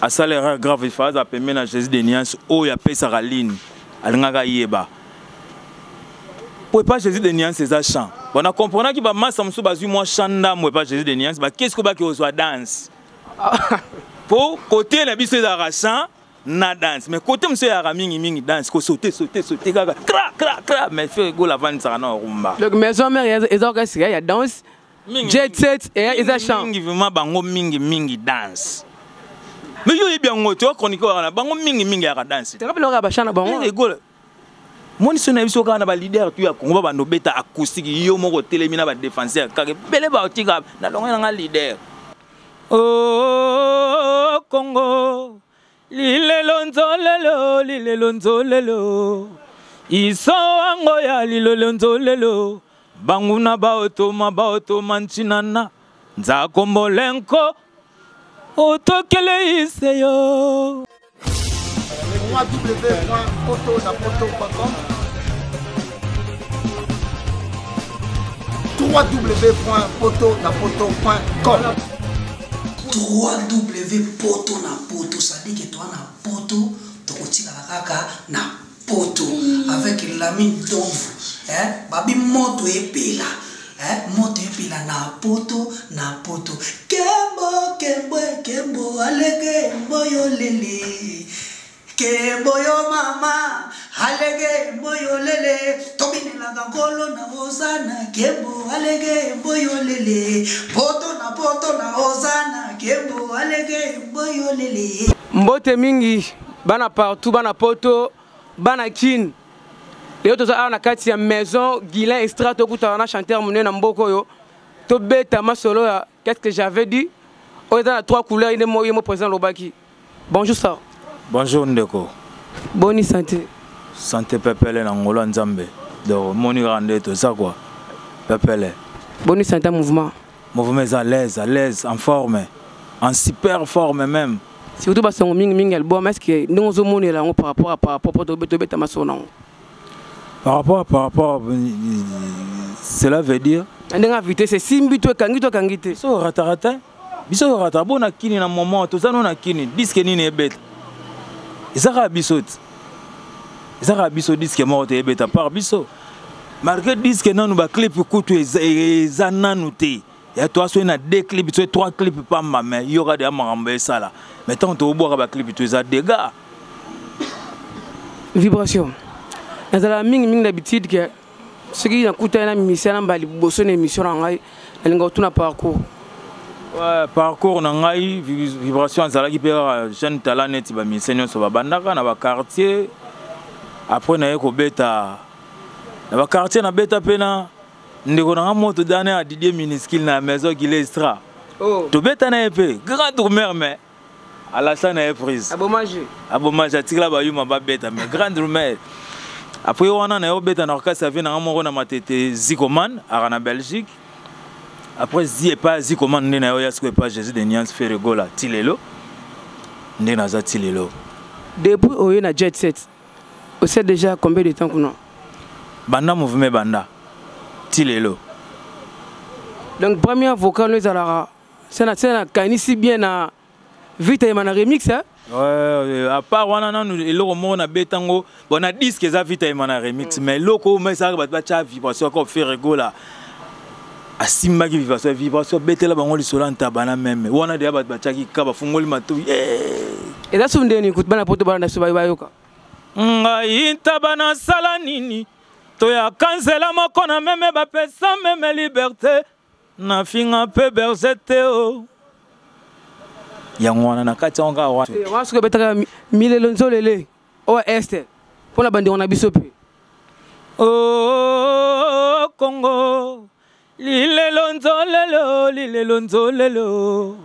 A salaire grave il faut appeler na Jésus de Niance o ya pesa raline alingaka yeba. Pour pas Jésus de Niance c'est ça chant. On a compris que ba massa musu bazui moi chanda moi pas Jésus de Niance ba qu'est-ce que ba que soit danse. Pour côté na biso za chant na danse mais côté monsieur ya mingi danse ko sauter gaga cra mais fait go la vente ça na rumba. Donc maison mère ils orchestre il y a danse jet set et ils a chant. Mingi vraiment bango mingi danse. Mais yo bien ngoto chroniqueur na bango mingi ya danse. Tu rappelles le ba chant bango. Mon sonne biso kana ba leader tu ya Congo ba no beta acoustique yo moko telemina ba défenseur ka bele ba otika na longo na leader. Oh Congo lilelo nzolelo iso ango ya lilelo nzolelo banguna ba otoma nchinana nzakombolenko otokele iseyo. www.potonapoto.com www.potonapoto.com www.potonapoto, ça dit que toi na poto, tu continues la kaka na poto avec la mine d'ombre, babi moto epela, moto epela na poto, kembo, alege mboyo lele, kembo yo mama, alege mboyo lele, tobine la gangolo na ozana, kembo alege mboyo lele, poto na ozana, kembo alege mboyo lele. Mbote mingi, bana partout, bana poto, bana kin. Les autres ont na kati ya maison, Guilain extra to kuta na chanteur mouné na mboko yo. To beta ma solo ya, qu'est-ce que j'avais dit? On est dans la trois couleurs, il est moi président Lobaki. Bonjour ça. Bonjour Ndeko. Bonne santé. Santé pepele na ngolo nzambe. Donc moni rande tout ça quoi. Pepele. Bonne santé mouvement. Mouvement est à l'aise, en forme, en super forme même. Surtout parce que mingi album est-ce que nous sommes monés là par rapport to beta ma solo. Par rapport cela veut dire ndenge invité c'est simbito kangite. So rata. Biso rata bona kini na moment to ça non na kini disque nini ebet. Ezaka biso disque mort ebet par biso. Malgré disque non ba clip kutu ezananu te. Ya toi so na deux clips, tu as trois clips pas mais il y aura des amambé ça là. Mais tant to boire ba clip tu as dégâts. Vibration. Dans la ming d'habitude que ce qui a coûté na mission ba liboso na émission ngai elinga tuna parcours. Ouais, parcours na ngai vibration za la qui père jeune talent net ba mission so ba bandaka na ba quartier. Après na yeko beta na ba quartier na beta pena ndeko na moto dane a Didier Miniskil na maison Gilestra. Oh. To beta na epé grand rumeur mais à la scène est prise. Abomage atikla ba yuma ba beta mais grand rumeur. Après on a beta na orchestre vient na moko na matete Zikoman à Belgique. Après Zikoman na yo yasko pas Jésus de Niance fait gola Tilelo. Ndena za Tilelo. Depuis oyo na jet set. On sait déjà combien de temps qu'on a. Banda mouvement banda. Tilelo. Donc premier vocal nous alara. C'est na kanisi bien na vite mana remix hein. Ouais, à part wana na eloko mo na betango bona disque za vite mana remix mais loko mais ça ba cha vibration ko faire rigola. Asimba ki vibration betela bango lisolo ntabana même. Wana de ba cha ki ka ba fungoli matu. Et là soundeni écoute bana poto bana so bayoka. Ngai ntabana sala nini? To ya cancela moko na meme ba pesa meme liberté. Na finga pe berzete o. Yangwana na kati onga wa. Wa suka betaka milelo nzolele. O este. Pona bandi on a bisope. Oh Congo. Lilelo nzolelo.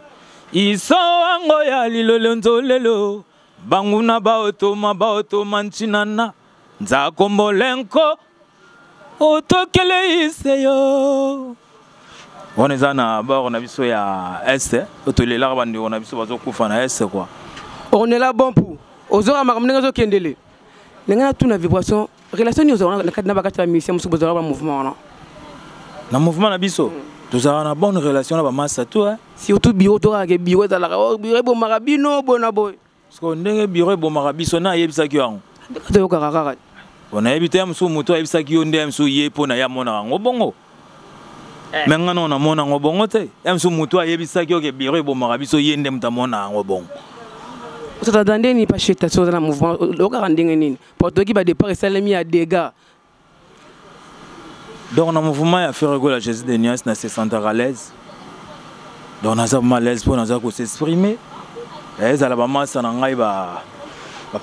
Iso ango ya lilelo nzolelo. Banguna ba otoma nchinana. Nzakombolenko otokele iseyo. On est à bord, on a vu ça à Est. On a vu ça à Est quoi. On est là bon pour. Aux heures à Marmene Kendele. Les gens tout na vibration. Relation nous on a cadre na bakata mission musu bozala ba mouvement non. Na mouvement na biso. Nous avons une bonne relation avec Massa tout hein. Surtout bureau toi que bureau za la bureau bon marabino bona boy. Parce qu'on ndenge bureau bon marabiso na yebisa ki yango. To kaka. On a évité mso moto yebisa ki yonde mso yepo na ya mona ngo bongo. Mais ngana na mona ngo bongo te. Mso moto yebisa ki ke bureau bon marabiso yende mtamona ngo bongo. Vous attendez ni pas chez ta chose dans le mouvement le kaka ndenge nini. Porto qui va départ salemi à dégâts. Donc, dans le mouvement, il y a fait la Jésus de Nias, on se sent à l'aise. Donc, on a à l'aise pour nous s'exprimer. Et ça,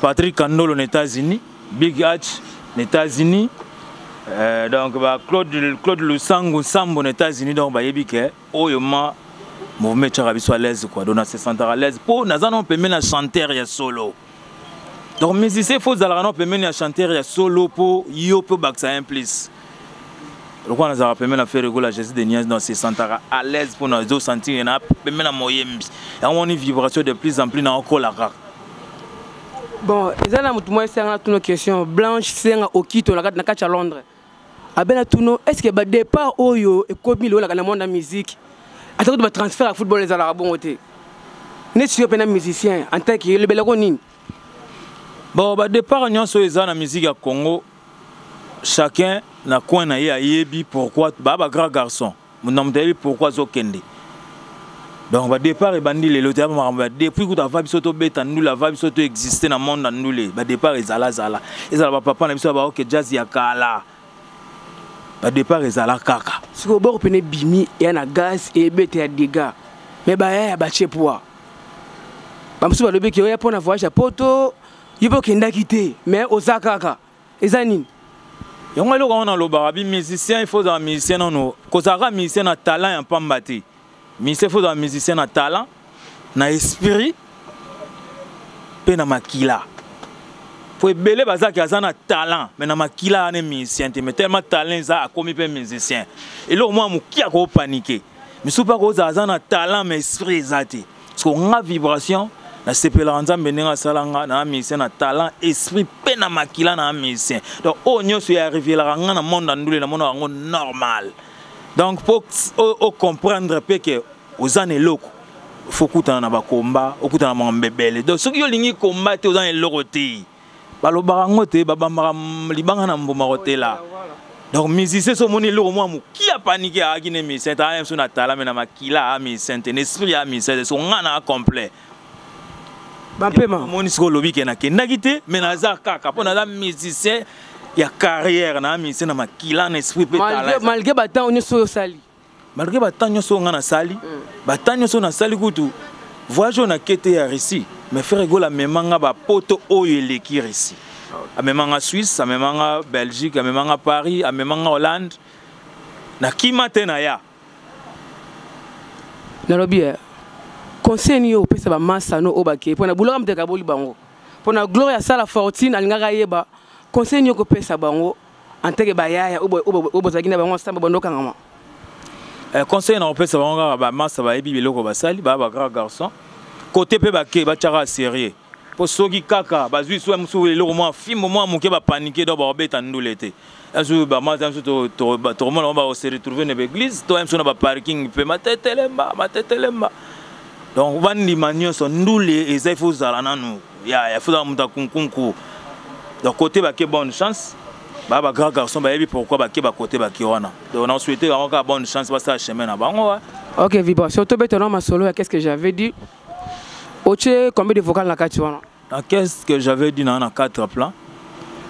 Patrick Kandolo aux États-Unis, Big Hatch aux États-Unis, donc Claude Lusango Sambo aux États-Unis. Donc, il y a un mouvement qui est à l'aise. Donc, on se sent à l'aise. Pour nous, on peut même chanter solo. Donc, mais si c'est faux, on peut même chanter solo pour Yopo Baksa Implis. Pourquoi nous avons permis de faire la Jésus de Nias dans ces centres à l'aise pour nous sentir qu'il y a un moyen une vibration de plus en plus dans le la rare. Bon, il y a une question blanche, c'est un okito à Londres. Est-ce que le départ Oyo et comme il y a dans le monde de la musique, à travers le transfert à football les Arabes ont été n'est-ce pas un musicien en tant que le Bélagonine? Bon, le départ nous sommes dans la musique à Congo. Chacun na coin na yebi pourquoi baba grand garçon mon nom de pourquoi zokende donc ba départ et bandi le loter depuis que ta va bisoto beta nous la va bisoto exister dans monde dans nous les ba départ ezala ba papa na biso ba OK jazz ya kala ba départ ezala kaka si ko bo pene bimi ya na gaz et beta ya dégâts mais ba ya ba chepoa ba musu ba lobi ki ya pona voyage à poto yibo kenda kité mais osakaka ezanini. Et on a le musicien, il faut un musicien non quand ça a musicien na talent en pambati. Musicien faut un musicien na talent, na esprit, pe na makila. Faut belé baza qui a na talent, mais na makila na musicien, mais tellement talent ça a commis pe musicien. Et là au moins mu qui a ko paniquer. Mais sous pas ko za na talent mais esprit exacté. Parce qu'on a vibration. Na sepelanza menenga salanga na musicien na talent esprit pe na makila na musicien donc on nyoso ya arrivé la nga na monde ndule na monde ngo normal donc pour comprendre pe que aux années loko faut kutana na ba combat okutana na mbebele donc soki yo lingi combat te aux années loko te baloba ngo te babamba libanga na mboma hotela donc musicien so moni loko moi mu qui a paniqué a kine musicien ta même so na talent mais na makila a musicien te esprit a musicien so ngana complet. Mon isco lobby qui est nakité, mais naza kaka pour naza musicien, il y a carrière na musicien na makila na esprit pétala. Malgré batan on est sur sali. Malgré batan on so ngana sali, batan on so na sali kutu. Voyage on a quitté à Russie, mais frère go la memanga ba poto oyo leki Russie. A memanga Suisse, a memanga Belgique, a memanga Paris, a memanga Hollande. Na kimate na ya. Na lobby conseil ni opesa ba massa no obake pona bulaka mteka boli bango pona gloria sala fortune alingaka yeba conseil ni opesa bango anteke bayaya obo zakina bango samba bandoka ngama conseil na opesa bango ba massa ba ebi biloko basali ba grand garçon côté pe ba ke ba tchara sérieux po soki kaka bazui so musu lelo mo film mo muke ba paniquer do ba beta ndulete azu ba massa to mo ba se retrouver na église to emso na ba parking pe matetelemba. Donc, Vandi Magnon sont ndoulé et il faut zalananu. Il faut muta kunkunku. Donc, côté ba bonne chance. Baba grand garçon ba pourquoi ba côté ba wana. Donc, on a souhaité avoir bonne chance parce que chemin na bango. OK, vibration. To beto ma solo, qu'est-ce que j'avais dit? Oche combien de vocales na kati wana? Qu'est-ce que j'avais dit dans 4 plans?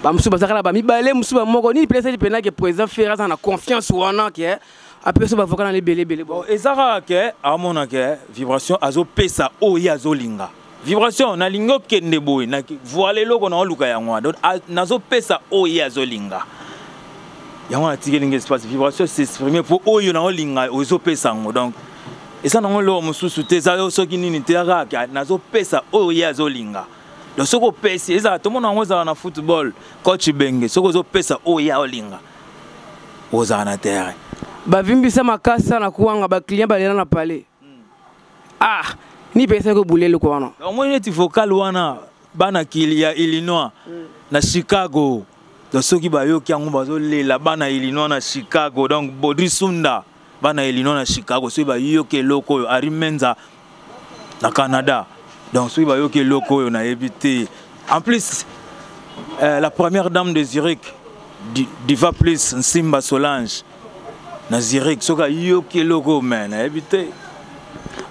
Ba musu bazakala ba mi balé musu ba moko ni place pena que président Ferraz na confiance wana que après ça, on va les belé. Bon, et ça, à mon avis, vibration, azo pesa o ya zo linga. Vibration, na lingo kende boy, na voilé lo qu'on a luka yangwa. Donc, nazo pesa o ya zo linga. Yangwa tige linga espace vibration s'exprimer pour o yo na linga ozo pesa ngo. Donc, et ça na lo mususu te za so kinini te aga nazo pesa o ya zo linga. Donc, soko pesa, ça tout le monde na football, coach Benge, soko zo pesa o ya linga. Oza na terre. Bavimbisa makasa na kuanga ba client balela na palais. Ah, ni pesa ko bulele ko wana. Moi neti vocal wana bana kilia Illinois na Chicago. Donc ceux qui ba yo ki ango bazo lela bana Illinois na Chicago donc Bodri Sunda bana Illinois na Chicago so ba yoke loko Ari Menza na Canada donc so ba yoke loko na évité en plus la première dame de Zurich Diva Plus Nsimba Solange na Zurich soka yoke loko man na évité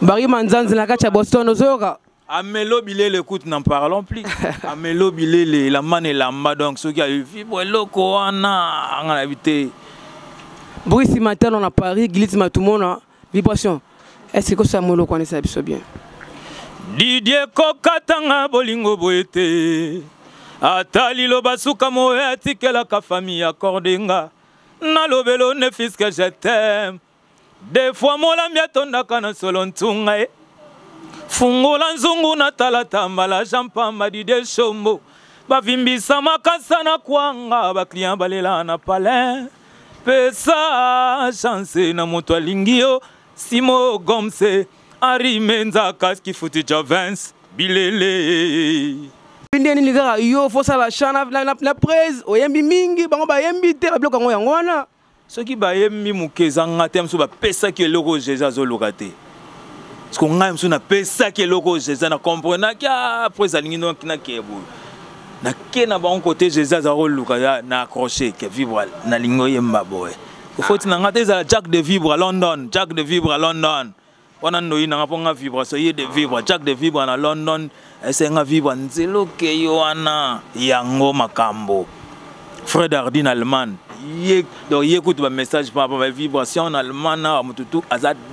Barry Manzanzi na kacha Boston ozoka Amelo Bilele, écoute, n'en parlons plus. Amelo Bilele, la man et la mba, donc ceux qui a eu fibre, loko, on a habité. Brice matin, on a Paris, glitz matumona, vibration. Est-ce que ça molo connaît ça bien? Didier Kokatanga bolingo boete. Atali lo basuka moe atikela ka famille accordenga. Na lobelo ne fils que je t'aime. Des fois mola miatonda kana solontunga. Fungola nzungu na talatambala jampamba di de shombo bavimbisa makasa na kwanga ba client balela na palin pesa chance na moto alingio Simo Gomse Ari Menza kaski futi Javens bilele bindeni ligara yo fosa la chana la presse oyembi mingi bango ba yembi te ba bloka ngo yangwana soki ba yembi mukeza ngate mso ba pesa ke loko Jésus zo lokate. Parce qu'on a un peu ça qui est loco, Jésus n'a compris après ça ligne donc na kebu. Na kena ba on côté Jésus a rôle na accroché que vivre na lingo yemba boy. Il faut na ngate za Jack de vivre à London, Jack de vivre à London. On a no ina ponga vivre so de vivre Jack de vivre à London, essayer nga vivre nzelo ke yoana yango makambo. Fred Hardin allemand. Donc il écoute un message par rapport à la vibration en allemand, tout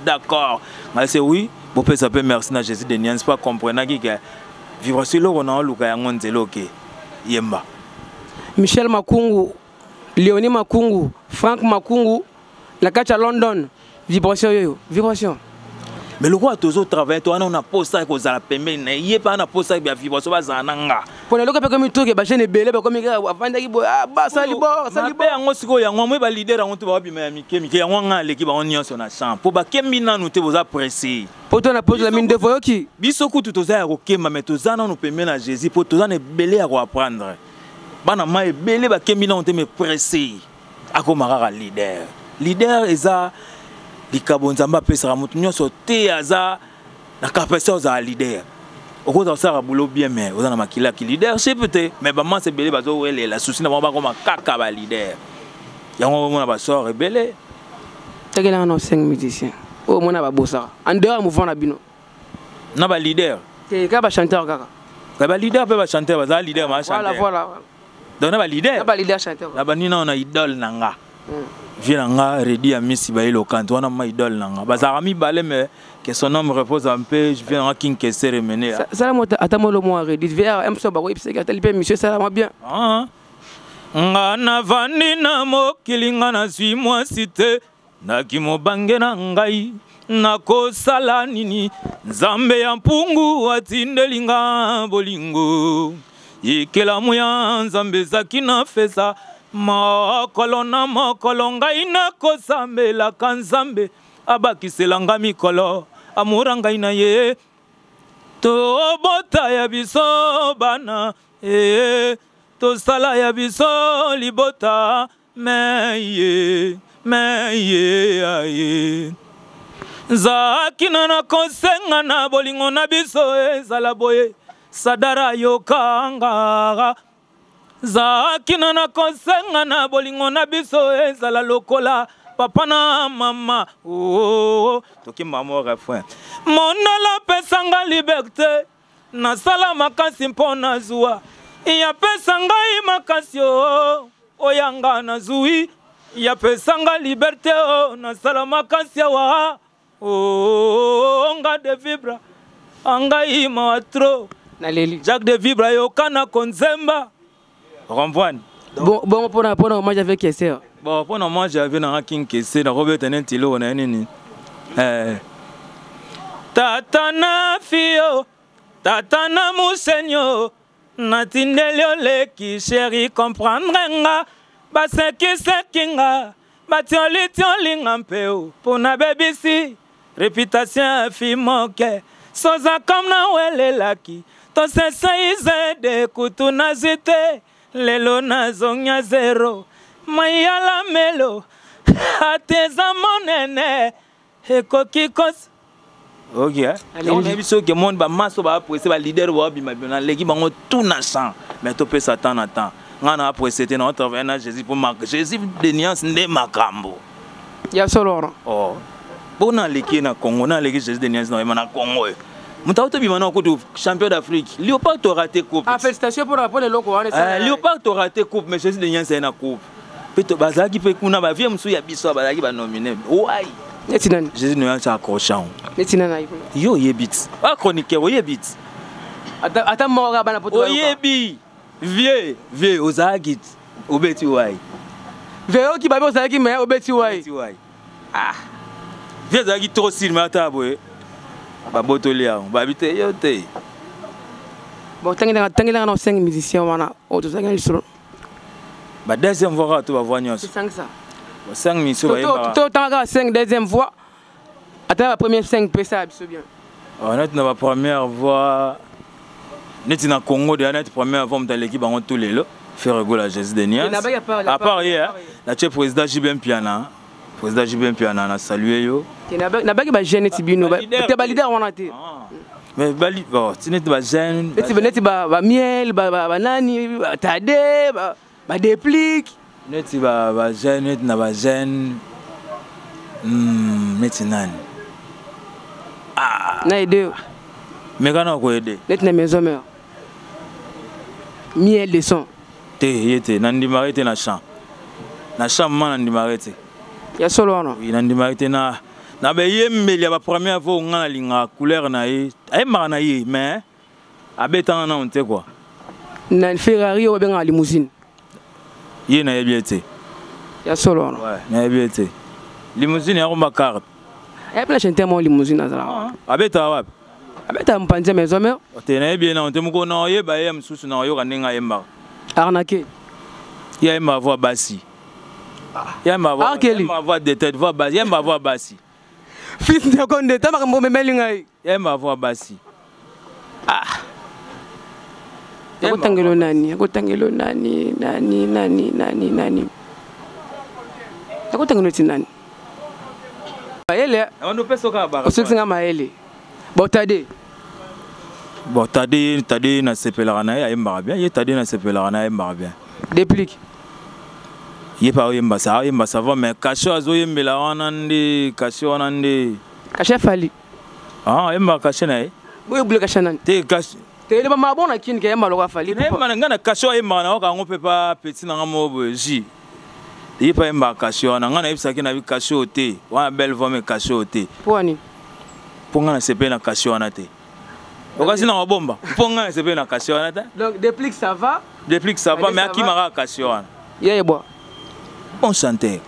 d'accord. C'est oui, vous pouvez s'appeler merci à Jésus de Nians, pas comprendre que vibration là on a lu kaya ngonzelo ke yemba. Michel Makungu, Léonie Makungu, Frank Makungu, la catch à London, vibration yo, vibration. Mais le quoi toujours travailler toi on a posé que ça la permet il est pas na posé bien vibration bazananga. Pour le local comme tout que ba jeune belé ba comme avanda ki bo ba sali bo yango siko yango mo ba leader yango to ba bima mike yango nga leki ba onyo so na champ po ba kemina nous te boza pressé po to na pose la mine de voyo ki biso ku tutoza ya kokema mais tozana nous permet na Jésus po tozana e belé ya ko apprendre bana ma e belé ba kemina on te me pressé akomaka leader eza likabonzamba pesa mutu nyoso te aza na capacité za leader. Au cours de ça, boulot bien, mais vous en avez makila qui leadership peut-être, mais maman c'est belé bazo elle la souci na ba comme kaka ba leader. Yango mona ba sort rebelle. Tegela na 5 musiciens. Oh mona ba bossa. En dehors mouvement na bino. Na ba leader. Te ka ba chanteur kaka. Ka ba leader pe ba chanteur ba leader ma chanteur. Voilà. Donc na ba leader. Na ba leader chanteur. Na ba nina on a idole nanga. Viens nga ready à Miss Bailo quand on a ma idole nanga. Bazarami balé mais que son nom repose un peu, je viens à King Kessé remener. Ça moi attends le mois ready. Vers un so ba oui parce que tel pe monsieur ça va bien. Nga na vandi na mokili nga na zwi mwa site na kimobange na ngai na kosala nini nzambe ya mpungu atindeli nga bolingo ikelamu ya nzambe ezaki na feza mokolo na mokolo ngai nakosambelaka nzambe abakiselanga mikolo amura ngai na ye tobota ya biso bana tosala ya biso libota meye aye zakina na kosenga na bolingo na biso ezala boye sadara yokanga zakina na kosenga na bolingo na biso ezala lokola papa na mama toki mama refrain monala pesanga liberté nasala makasi mpona zuwa ya pesa ngai makasi oyanga na zui ya pesa nga liberté nasala makasi wa nga de vibra angai matro na leli Jacques de vibra yokana konzemba comprendre bon pour moi j'avais Kessé bon pour moi j'avais na King Kessé na Robert Nentilo na nini tata na fio tata na musenyo natindelio leki chéri comprendre nga baseki nga batioli nga mpeo pona bebisi réputation fimoke soza comme na welelaki to sesaize de kutuna zite lelo na zonya zero mayala melo ateza monene ekoki kosi. Ok, on a vu ce que monde ba maso ba apprécier ba leader ba bima na leki bango tout na sang mais to pe satan attend ngana apprécier te na intervenant Jésus pour marquer Jésus de nuance ndé makambo ya solo oh bona leki na Congo na leki Jésus de nuance na Congo muta to bima na ko champion d'Afrique Léopard to raté coupe ah félicitations pour le loco Léopard to raté coupe mais Jésus de nuance na coupe peut bazaki pe kuna ba vie musu ya biso bazaki ba nominé ouais Netinan. Jésus ne a pas accrochant. Netinan. Yo yebit. Ah chroniqueur o yebit. Ata mora bana poto. O yebi. Vieux ozagit. Obeti wai. Vieux ki babe ozagit mais obeti wai. Ah. Vieux ozagit trop sil mata boy. Ba botolia, ba bité yo te. Bon tangela na 5 musiciens wana o to zagana lisoro. Ba deuxième fois tu vas voir nyos. C'est 5 ça. 5 missions. Tout temps 5 deuxième voix. Attends la première 5 ça bien. On est dans la première voix. Net na Congo de net première voix dans l'équipe en tous les lots. Faire rigolo à Jésus de Nias. À part hier, la chef président JBM Piana. Président JBM Piana na salué yo. Na ba ba jeune tibino ba leader on a été. Mais bali bon, tu n'es pas jeune. Net ba miel ba nani tade ba déplique. Neti ba jeune net na ba jeune neti nani ah na aider mais kana ko aider net na maison mère miel de son te yete na ndimarete na champ man ndimarete ya solo no oui na ndimarete na be yembeli ba première fois ngana linga couleur na ye ay marana ye mais abetanga na onte quoi na Ferrari ou bien en limousine. Il y a bien été. Il y a solo. Ouais, il y a bien été. Limousine, il y a une carte. Il y a plein de chanter mon limousine. Abeta wap. Abeta m'panze mes hommes. Tu es bien, on te mouko na ye ba yem susu na yo kaninga yemba. Arnaqué. Il y a ma voix bassi. Il y a ma voix de tête, voix bassi. Il y a ma voix bassi. Fils de Condé, tu m'as dit melinga. Il y a ma voix bassi. Ah. Akotangelo nani akotangelo tinani maele on peut soka ba osinga maele botade na sepelaka na ye yemba bien ye tade na sepelaka na yemba bien déplique ye pa yemba ça va mais kasho azo yembela wana ndi kasho wana ndi kasha fali ah yemba kasho na ye boye bule kasha nani te kasho tele ba mabona kin ke yemba loka fali ne mana ngana kasho yemba na oka ngope pa petit na ngamo boji ye pa yemba kasho na ngana ibisa kina bi kasho te wa belle voix me kasho te poni ponga na sepe na kasho na te okasi na bomba ponga na sepe na kasho na te donc déplique ça va mais akimara kasho na ye bois bon chanteur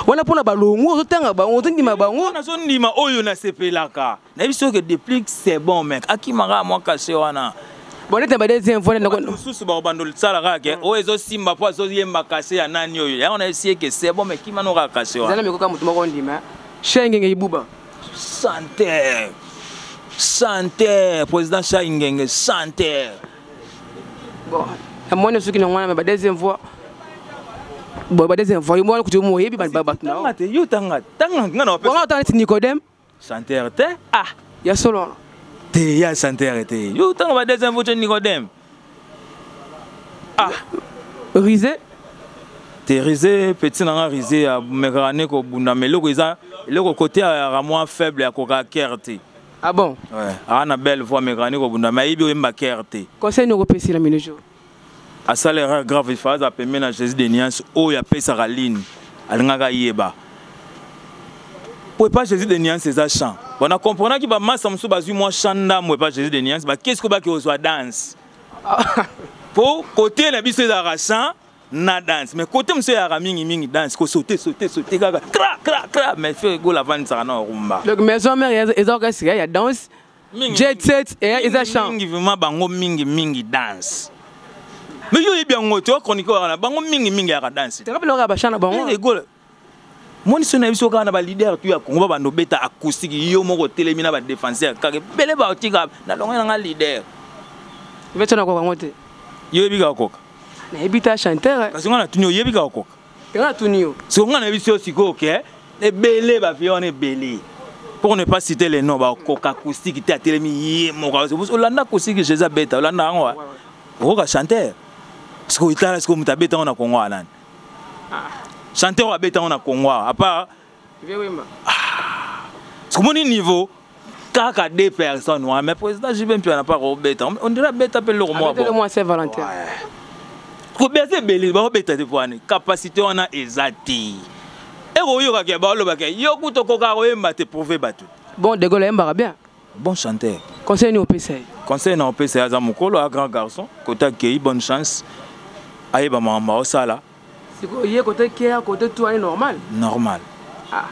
wana pona balongo otanga bango tondima bango na so ndima oyo na sepelaka na biso que déplique c'est bon mec akimara moi kasho wana bon nete ba deuxième fois na ko susu ba bando tsala kake o ezo simba po so yemba kashe ya nani oyo ya on a essayé que c'est bon mais kimano ka kashe wana zana mikoka mutu moko ndima shengenge ibuba chanteur président Chaingenge chanteur bon à moi ne ceux qui n'ont pas deuxième fois bon ba deuxième fois moi ko mo yebi ba batna tangate yo tanga ngana opé on attend Nicodème chanteur te ah ya solo te ya chanteur te yo tanga ba deuxième fois Nicodème ah risé te risé petit na risé a mekrane ko bunda meloko eza eloko côté a moins faible ya ko ka kerte ah bon ouais ana belle voix mekrane ko bunda mais ibi mba kerte conseil no repesi la minojo a salaire grave il faut appeler na Jésus de Nias o ya pesa raline alingaka yeba pour pas Jésus de Nias c'est ça chant on a comprenant ki ba massa musu bazui moi chanda moi pas Jésus de Nias ba qu'est-ce que ba ki ozo danse pour côté na biso za chant na danse mais côté musu ya mingi danse ko sauter kaka cra mais fait go la vendre ça na rumba donc maison mère ezokasi ya danse jet set et ça chant mingi vraiment bango mingi danse. Mais yo bien ngoto chroniqueur na bango mingi ya danse. Tu rappelles le bachana bango rigole. Mon sona biso kana ba leader tu ya Congo ba beta acoustique yo moko telemina ba défenseur kake bele ba otika na longa nga leader. Vetona ko ngote. Yo bika koka. Na ebita chanteur. Parce que on a tunyo yebika koka. a tout nio. Si on a vu ça aussi, ok, les belés, on est belés. Pour ne pas citer les noms, Coca Acoustique, qui était à Télémi, Olanda Acoustique, Jésus Beta, Olanda, on va chanter. Parce que est-ce que vous avez en Congo, chanteur à Beta en Congo, à part. Parce que mon niveau, quand des personnes, mais président, je vais pas pas Beta. On dirait Beta appelle le mois. Le mois Saint-Valentin. Ko bese belé, ba Beta de poane, capacité on a exacti. Et vous avez prouvé. Bon, De Gaulle aime bien. Bon chanteur. Conseil au PCA. Conseil au PCA, Zamukolo, un grand garçon. Côté qui bonne chance. Aïe, bah, maman, ça là. C'est quoi, il y a côté qui est côté tout est normal. Normal. Ah.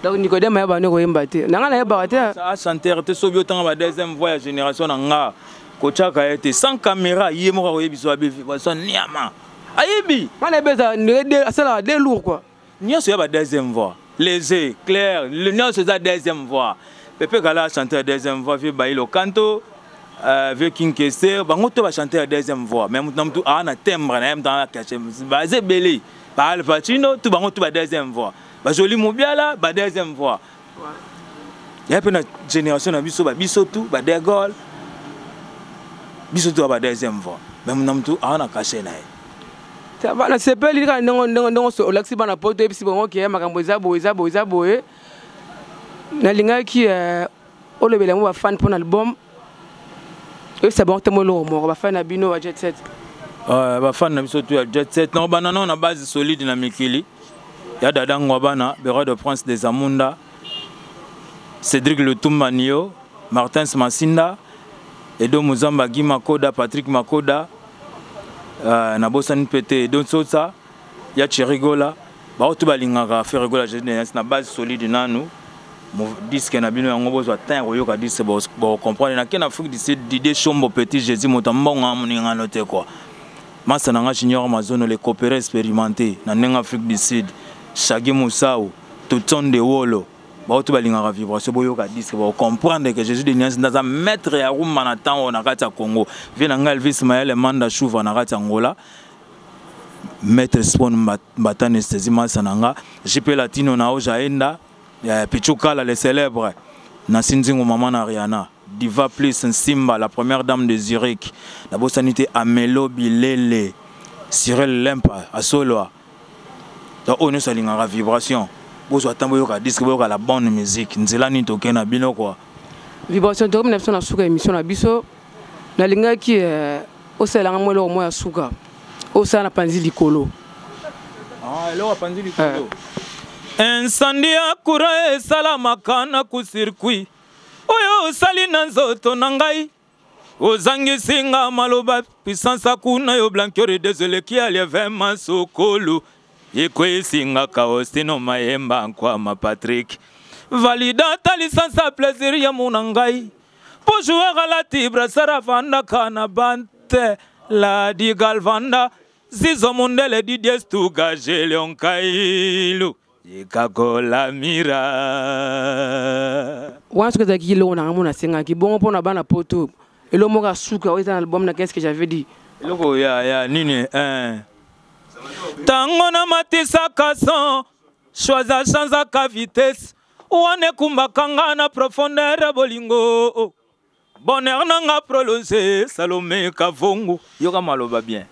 Donc, Nicodème a banné au Mbaté. N'a rien à battre. Ça, chanteur, tu sauves autant la deuxième voie génération en nga. Kocha a été sans caméra, il est mort au Yébiso, son niama. Aïe, on est besoin de des lourds quoi. Nous sommes la deuxième voix. Léger, clair. Nous sommes la deuxième voix. Pepe Gala chanter la deuxième voix. Vieux Bailo Canto. Vieux King Kester. Nous sommes chanter la deuxième voix. Mais nous sommes un timbre. Nous sommes un cachet. C'est belé. Al Pacino, tout le monde la deuxième voix. Joli Moubiala, la deuxième voix. Il y a une génération qui a Bissotou, De Gaulle. Bissotou la deuxième voix. Mais nous sommes un cachet. Na sepeli ka ndongo so olaxi bana poto episi bongo ki makambo eza boye na linga ki olobela mo ba fan pour album et c'est bon temo lo mo ba fan na bino wa Jet Set ba fan na biso tu Jet Set no bana na base solide na mikili ya dada ngwabana Bero de Prince des Amunda Cédric Lutumbanio Martin Masinda Edo Muzamba Guy Makoda Patrick Makoda na bosani pété donc ça ya chirigola ba otu balingaka faire rigola jeunesse na base solide nanu mo disque na bino yango bozwa tan koyoka disque bo comprendre na kena Afrique du Sud d'idée chombo petit Jésus motambonga muninga noté quoi masa nanga junior mazono les coopérer expérimenté na nenga Afrique du Sud Shagi Musau Touton de Wolo ba otu balingaka vibration boyoka disque bo comprendre que Jésus de Niance dans un maître ya rumba na temps na kati ya Congo vient nga Elvis Maël Manda Chouva na kati Angola maître Spon Batanesthésie Masananga JP Latino na Ojaenda Pichukala le célèbre na Sinzingo Maman na Rihanna Diva Plus Simba la première dame de Zurich la bosanité Amelo Bilele Cyril Lempa à Soloa donc on est salingaka vibration bozo atambo yoka disque boyoka la bonne musique nzela ni tokena bino quoi vibration to comme na suka émission na biso na linga ki o selanga mo lo mo ya suka o sana panzi likolo lo panzi likolo incendia kura salama kana ku circuit oyo sali na nzoto na ngai ozangisinga maloba puissance kuna yo blanqueur désolé qui allait vraiment sokolo Yekwe singa kaostino maemba kwa ma Patrick valida ta licence à plaisir ya munangai pour jouer à la tibre saravanda kana bante la di galvanda zizo mundele di destu gajele onkailu yekakola mira once que zaki lo na mona singa ki bon pona bana poto elo moka suka o dans album na qu'est-ce que j'avais dit loko ya nini Tango na matisa kason choisa chanza ka vitesse wane kumbakanga na profondeur bolingo bonheur nanga prolongé Salomé Kavongo yoka maloba bien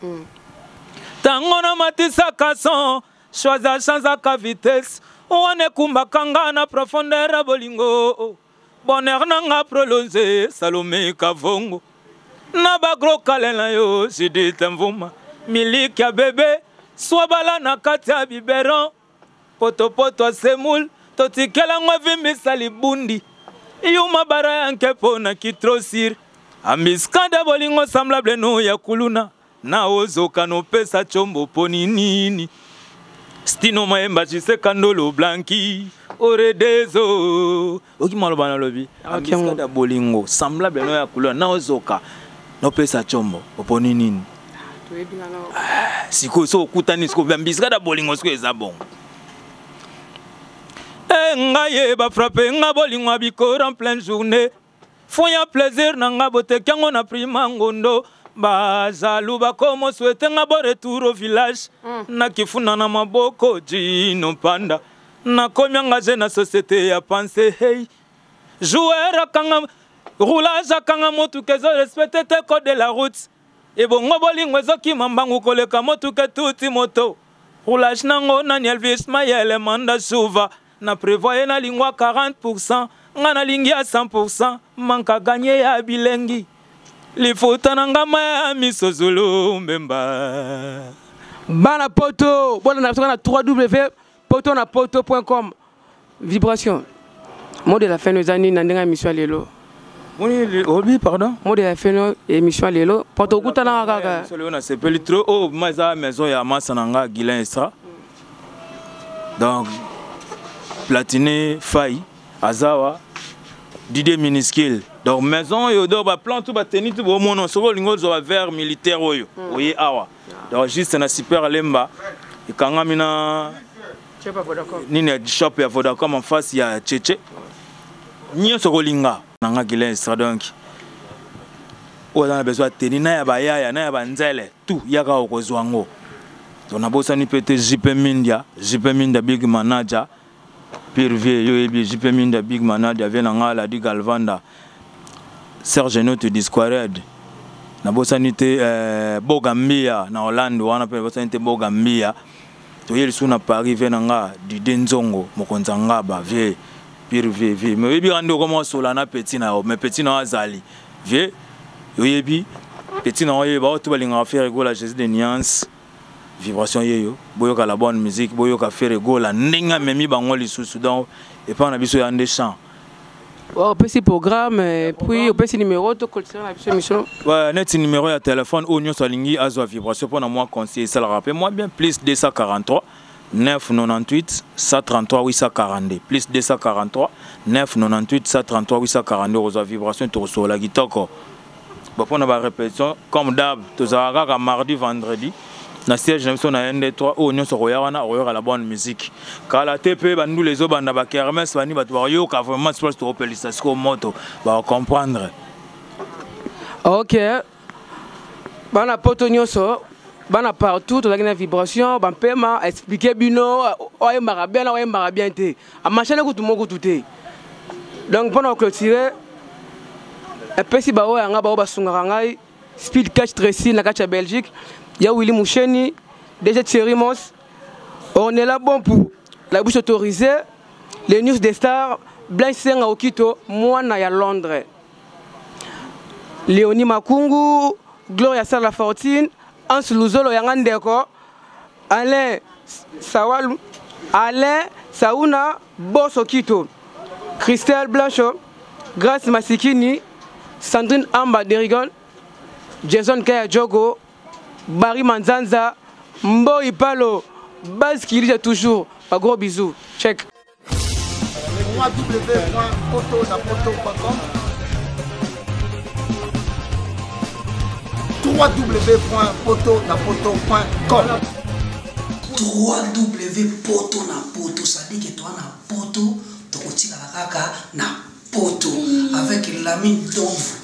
Tango na matisa kason choisa chanza ka vitesse wane kumbakanga na profondeur bolingo bonheur nanga prolongé Salomé Kavongo na bagro kalena yo Judith Mvuma miliki ya bébé Swabala na kati ya biberon poto semoule totikela ngwa vimbisa libundi yuma bara yanke pona kitrosir amiskada bolingo semblable no ya kuluna na ozoka no pesa chombo poni nini stino maemba chiseka ndolo blanki oredezo okimalo bana lobi amiskada bolingo semblable no ya kuluna na ozoka no pesa chombo poni nini siko so kutani siko bambisika da bolingo siko ezabon ngaye ba frapper nga bolingo abiko en pleine journée foya plaisir nanga bote kyango na prima ngondo bazalu bakomo souhaite nga bon retour au village nakifuna na maboko jino panda nakomi engagé na société ya pensée hey joueur akanga roulage akanga motuka ezo respecte te code de la route ebongo bolingo ezokima mbangu koleka motuka tuti moto roulage nango nani Elvis Mayele manda suva na prévoye na lingwa 40% nga na lingi ya 100% manka gagné ya bilengi lifuta na ngama ya misozulu mbemba bana poto bona na 3w.potonapoto.com vibration mot de la fin nos années na ndenga émission lelo oui pardon mot de la fin émission lelo poto kutana kaka solo na sepeli trop oh maza maison ya masananga Guilain Extra donc Platine Faye Azawa Didier Miniskill donc maison yo do ba plan tout ba tenir tout mono solo lingo zo vert militaire oyo oye awa donc juste na super lemba ikanga mina nini shop ya Vodacom en face ya Cheche nyo solo linga nanga Guilain Extra donc on a besoin de tenir na ya ba ya na ya ba nzele tout yaka okozwango on a bossa ni pété JP Mindia big manager Pirvier yo ebi JP Mindia big manager vient nga la di Galvanda Serge Note Disquared na bossa ni te Bogambia na Orlando wana pe bossa ni te Bogambia to yeli suna Paris vient nga di Denzongo mokonzanga ba vie Pirvier vie mais ebi rando comment solana petit na mais petit na azali vie yo ebi petit na yo ba to balinga faire go la Jésus de nuances vibration yeyo boyoka la bonne musique boyoka faire go la ndinga memi bango lisusu donc et pas na biso ya ndé chant oh petit programme puis au petit numéro to collectionner la émission ouais net numéro ya téléphone ou nyo salingi azwa vibration pour na moi conseiller ça le rappelle moi bien plus 243 998 133 842 plus 243 998 133 842 aux vibration to so la gitoko bon pour na répétition comme d'hab to za ka mardi vendredi na siège na na ND3 o nyonso royana royora la bonne musique kala TP bandu les obanda ba kermesse bani ba yo ka vraiment sport to pelisa sko moto ba comprendre OK bana poto nyonso bana partout to la vibration ba pema expliquer bino oye mbara bien te a machine ko tout moko tout donc pendant clôturer et puis si ba o nga ba sunga ngai speed catch Tracy na catch Belgique. Il y a Willy Moucheni, déjà Thierry Mons. On est là bon pour la bouche autorisée. Les news des stars, Blanche Senga Okito, moi na ya Londres. Léonie Makungu, Gloria Sala Fortine, Hans Luzolo Yangandeko, Alain Sawal, Alain Sauna, Boss Okito, Christelle Blanchot, Grace Masikini, Sandrine Amba Derigon, Jason Kaya Jogo, Barry Manzanza, Mbo Ipalo, Baz qui dirige toujours. Pas gros bisous. Check. www.potonapoto.com www.potonapoto.com www.potonapoto, ça dit que toi na poto, tokotika kaka na poto avec la mine d'ombre.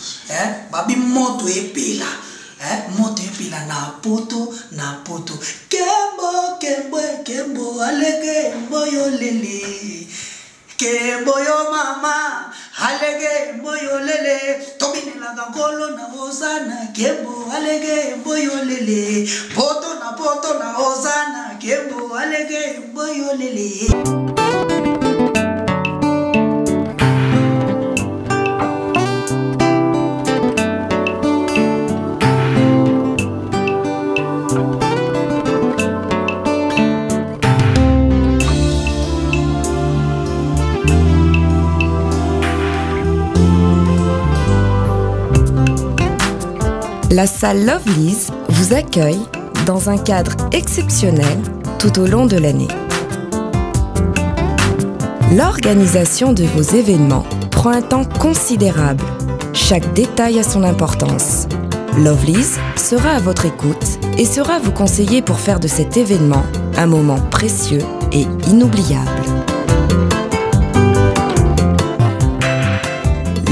Babi moto epela. Moto epila na poto kembo alege mboyo lele kembo yo mama alege mboyo lele tobine la gangolo na ozana kembo alege mboyo lele poto na ozana kembo alege mboyo lele. La salle Lovely's vous accueille dans un cadre exceptionnel tout au long de l'année. L'organisation de vos événements prend un temps considérable. Chaque détail a son importance. Lovely's sera à votre écoute et sera vous conseiller pour faire de cet événement un moment précieux et inoubliable.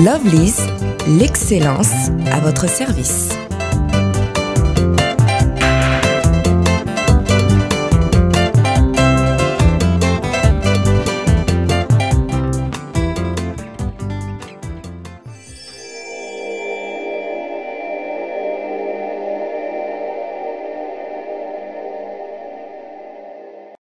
Lovely's, l'excellence à votre service.